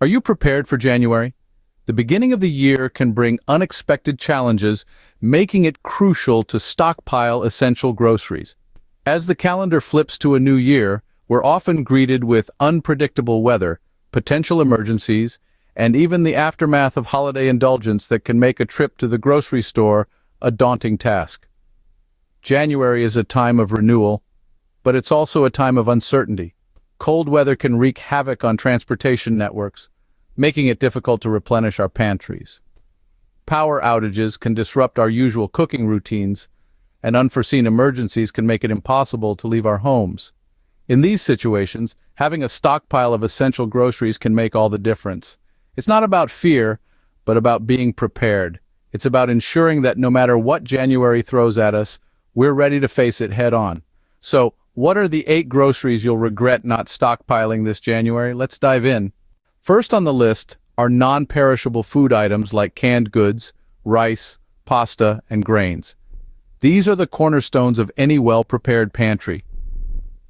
Are you prepared for January? The beginning of the year can bring unexpected challenges, making it crucial to stockpile essential groceries. As the calendar flips to a new year, we're often greeted with unpredictable weather, potential emergencies, and even the aftermath of holiday indulgence that can make a trip to the grocery store a daunting task. January is a time of renewal, but it's also a time of uncertainty. Cold weather can wreak havoc on transportation networks, making it difficult to replenish our pantries. Power outages can disrupt our usual cooking routines, and unforeseen emergencies can make it impossible to leave our homes. In these situations, having a stockpile of essential groceries can make all the difference. It's not about fear, but about being prepared. It's about ensuring that no matter what January throws at us, we're ready to face it head on. So, what are the 8 groceries you'll regret not stockpiling this January? Let's dive in. First on the list are non-perishable food items like canned goods, rice, pasta, and grains. These are the cornerstones of any well-prepared pantry.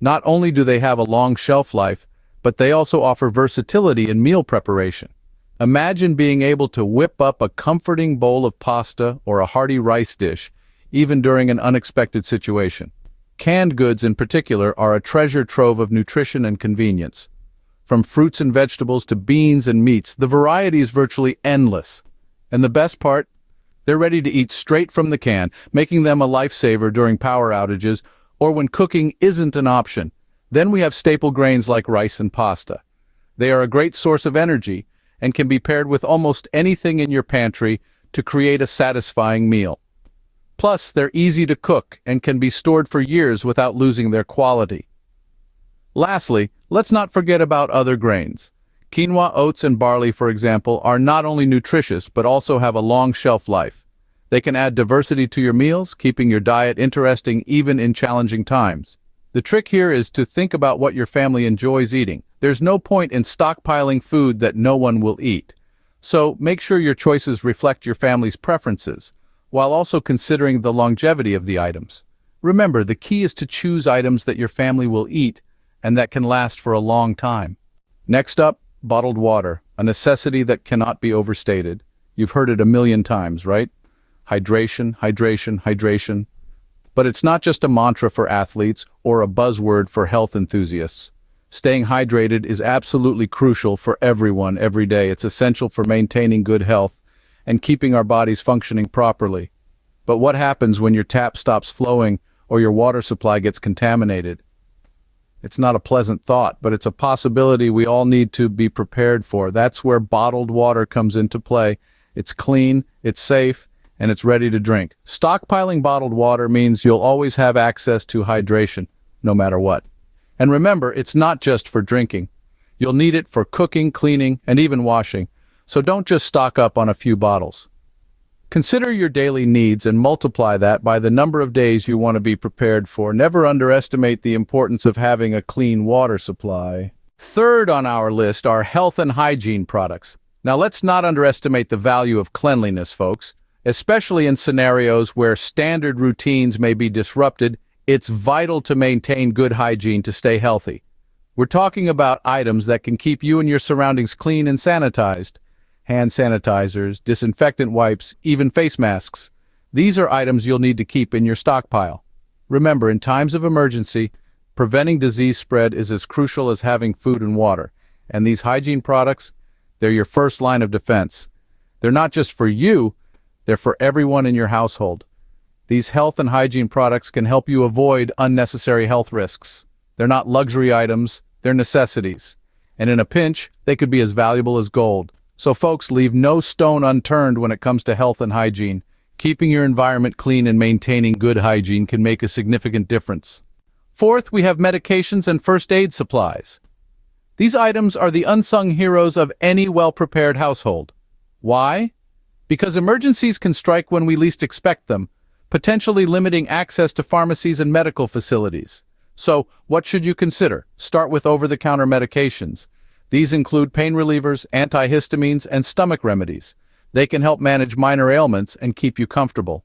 Not only do they have a long shelf life, but they also offer versatility in meal preparation. Imagine being able to whip up a comforting bowl of pasta or a hearty rice dish, even during an unexpected situation. Canned goods in particular are a treasure trove of nutrition and convenience. From fruits and vegetables to beans and meats, the variety is virtually endless. And the best part? They're ready to eat straight from the can, making them a lifesaver during power outages or when cooking isn't an option. Then we have staple grains like rice and pasta. They are a great source of energy and can be paired with almost anything in your pantry to create a satisfying meal. Plus, they're easy to cook and can be stored for years without losing their quality. Lastly, let's not forget about other grains. Quinoa, oats, and barley, for example, are not only nutritious but also have a long shelf life. They can add diversity to your meals, keeping your diet interesting even in challenging times. The trick here is to think about what your family enjoys eating. There's no point in stockpiling food that no one will eat. So make sure your choices reflect your family's preferences, while also considering the longevity of the items. Remember, the key is to choose items that your family will eat and that can last for a long time. Next up, bottled water, a necessity that cannot be overstated. You've heard it a million times, right? Hydration, hydration, hydration. But it's not just a mantra for athletes or a buzzword for health enthusiasts. Staying hydrated is absolutely crucial for everyone every day. It's essential for maintaining good health and keeping our bodies functioning properly. But what happens when your tap stops flowing or your water supply gets contaminated? It's not a pleasant thought, but it's a possibility we all need to be prepared for. That's where bottled water comes into play. It's clean, it's safe, and it's ready to drink. Stockpiling bottled water means you'll always have access to hydration, no matter what. And remember, it's not just for drinking. You'll need it for cooking, cleaning, and even washing. So don't just stock up on a few bottles. Consider your daily needs and multiply that by the number of days you want to be prepared for. Never underestimate the importance of having a clean water supply. Third on our list are health and hygiene products. Now let's not underestimate the value of cleanliness, folks. Especially in scenarios where standard routines may be disrupted, it's vital to maintain good hygiene to stay healthy. We're talking about items that can keep you and your surroundings clean and sanitized. Hand sanitizers, disinfectant wipes, even face masks. These are items you'll need to keep in your stockpile. Remember, in times of emergency, preventing disease spread is as crucial as having food and water. And these hygiene products, they're your first line of defense. They're not just for you, they're for everyone in your household. These health and hygiene products can help you avoid unnecessary health risks. They're not luxury items, they're necessities. And in a pinch, they could be as valuable as gold. So folks, leave no stone unturned when it comes to health and hygiene. Keeping your environment clean and maintaining good hygiene can make a significant difference. Fourth, we have medications and first aid supplies. These items are the unsung heroes of any well-prepared household. Why? Because emergencies can strike when we least expect them, potentially limiting access to pharmacies and medical facilities. So, what should you consider? Start with over-the-counter medications. These include pain relievers, antihistamines, and stomach remedies. They can help manage minor ailments and keep you comfortable.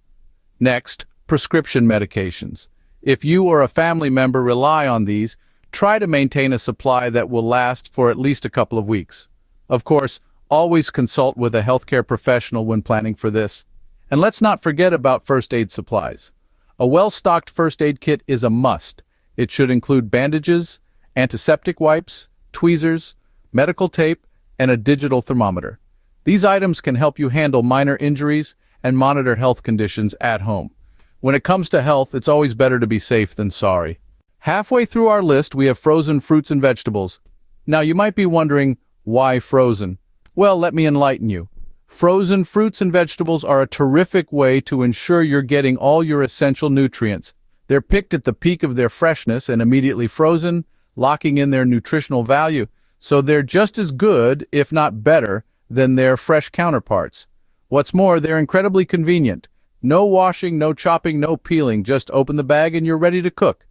Next, prescription medications. If you or a family member rely on these, try to maintain a supply that will last for at least a couple of weeks. Of course, always consult with a healthcare professional when planning for this. And let's not forget about first aid supplies. A well-stocked first aid kit is a must. It should include bandages, antiseptic wipes, tweezers, medical tape, and a digital thermometer. These items can help you handle minor injuries and monitor health conditions at home. When it comes to health, it's always better to be safe than sorry. Halfway through our list, we have frozen fruits and vegetables. Now, you might be wondering, why frozen? Well, let me enlighten you. Frozen fruits and vegetables are a terrific way to ensure you're getting all your essential nutrients. They're picked at the peak of their freshness and immediately frozen, locking in their nutritional value, so they're just as good, if not better, than their fresh counterparts. What's more, they're incredibly convenient. No washing, no chopping, no peeling, just open the bag and you're ready to cook.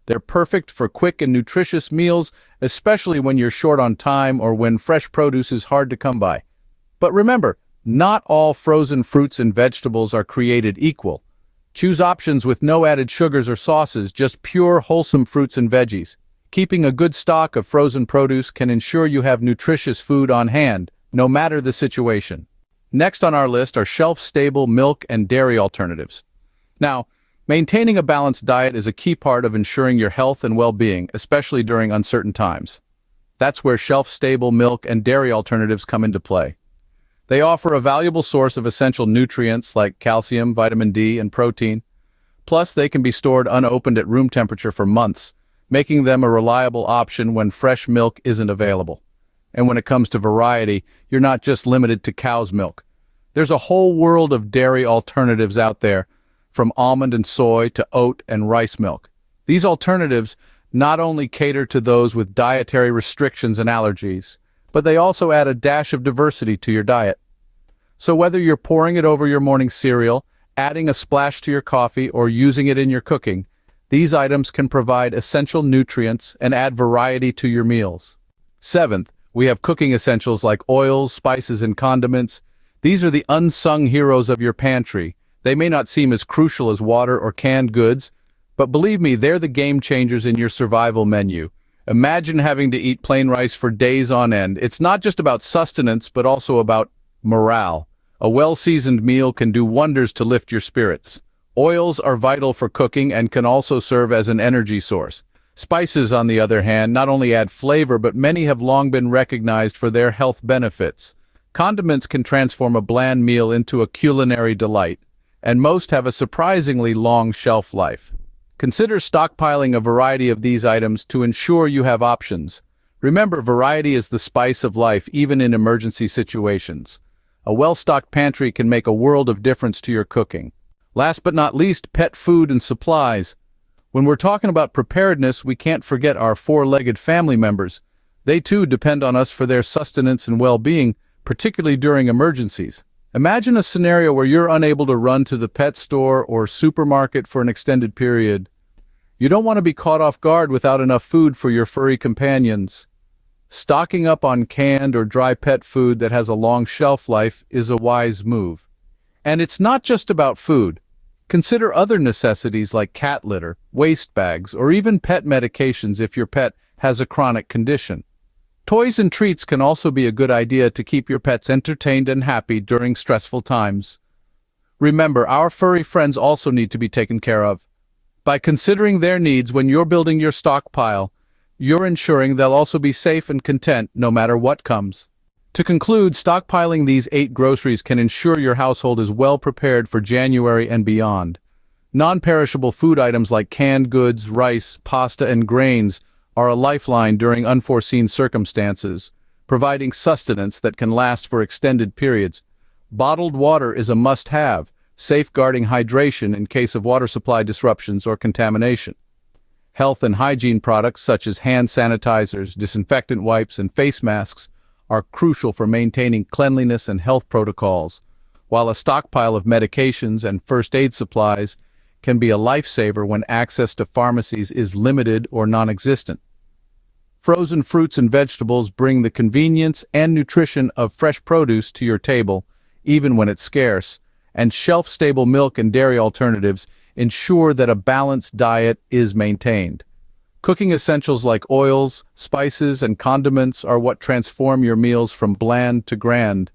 They're perfect for quick and nutritious meals, especially when you're short on time or when fresh produce is hard to come by. But remember, not all frozen fruits and vegetables are created equal. Choose options with no added sugars or sauces, just pure, wholesome fruits and veggies. Keeping a good stock of frozen produce can ensure you have nutritious food on hand, no matter the situation. Next on our list are shelf-stable milk and dairy alternatives. Now, maintaining a balanced diet is a key part of ensuring your health and well-being, especially during uncertain times. That's where shelf-stable milk and dairy alternatives come into play. They offer a valuable source of essential nutrients like calcium, vitamin D, and protein. Plus, they can be stored unopened at room temperature for months, making them a reliable option when fresh milk isn't available. And when it comes to variety, you're not just limited to cow's milk. There's a whole world of dairy alternatives out there, from almond and soy to oat and rice milk. These alternatives not only cater to those with dietary restrictions and allergies, but they also add a dash of diversity to your diet. So whether you're pouring it over your morning cereal, adding a splash to your coffee, or using it in your cooking, these items can provide essential nutrients and add variety to your meals. Seventh, we have cooking essentials like oils, spices, and condiments. These are the unsung heroes of your pantry. They may not seem as crucial as water or canned goods, but believe me, they're the game changers in your survival menu. Imagine having to eat plain rice for days on end. It's not just about sustenance, but also about morale. A well-seasoned meal can do wonders to lift your spirits. Oils are vital for cooking and can also serve as an energy source. Spices, on the other hand, not only add flavor, but many have long been recognized for their health benefits. Condiments can transform a bland meal into a culinary delight, and most have a surprisingly long shelf life. Consider stockpiling a variety of these items to ensure you have options. Remember, variety is the spice of life, even in emergency situations. A well-stocked pantry can make a world of difference to your cooking. Last but not least, pet food and supplies. When we're talking about preparedness, we can't forget our four-legged family members. They too depend on us for their sustenance and well-being, particularly during emergencies. Imagine a scenario where you're unable to run to the pet store or supermarket for an extended period. You don't want to be caught off guard without enough food for your furry companions. Stocking up on canned or dry pet food that has a long shelf life is a wise move. And it's not just about food. Consider other necessities like cat litter, waste bags, or even pet medications if your pet has a chronic condition. Toys and treats can also be a good idea to keep your pets entertained and happy during stressful times. Remember, our furry friends also need to be taken care of. By considering their needs when you're building your stockpile, you're ensuring they'll also be safe and content no matter what comes. To conclude, stockpiling these 8 groceries can ensure your household is well prepared for January and beyond. Non-perishable food items like canned goods, rice, pasta, and grains are a lifeline during unforeseen circumstances, providing sustenance that can last for extended periods. Bottled water is a must-have, safeguarding hydration in case of water supply disruptions or contamination. Health and hygiene products such as hand sanitizers, disinfectant wipes, and face masks are crucial for maintaining cleanliness and health protocols, while a stockpile of medications and first aid supplies can be a lifesaver when access to pharmacies is limited or non-existent. Frozen fruits and vegetables bring the convenience and nutrition of fresh produce to your table, even when it's scarce, and shelf-stable milk and dairy alternatives ensure that a balanced diet is maintained. Cooking essentials like oils, spices, and condiments are what transform your meals from bland to grand,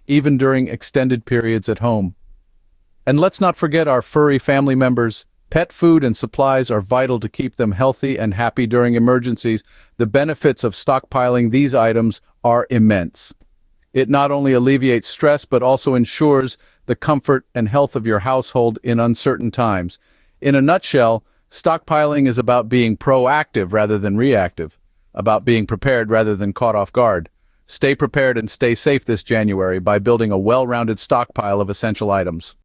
even during extended periods at home. And let's not forget our furry family members. Pet food and supplies are vital to keep them healthy and happy during emergencies. The benefits of stockpiling these items are immense. It not only alleviates stress but also ensures the comfort and health of your household in uncertain times. In a nutshell, stockpiling is about being proactive rather than reactive, about being prepared rather than caught off guard. Stay prepared and stay safe this January by building a well-rounded stockpile of essential items.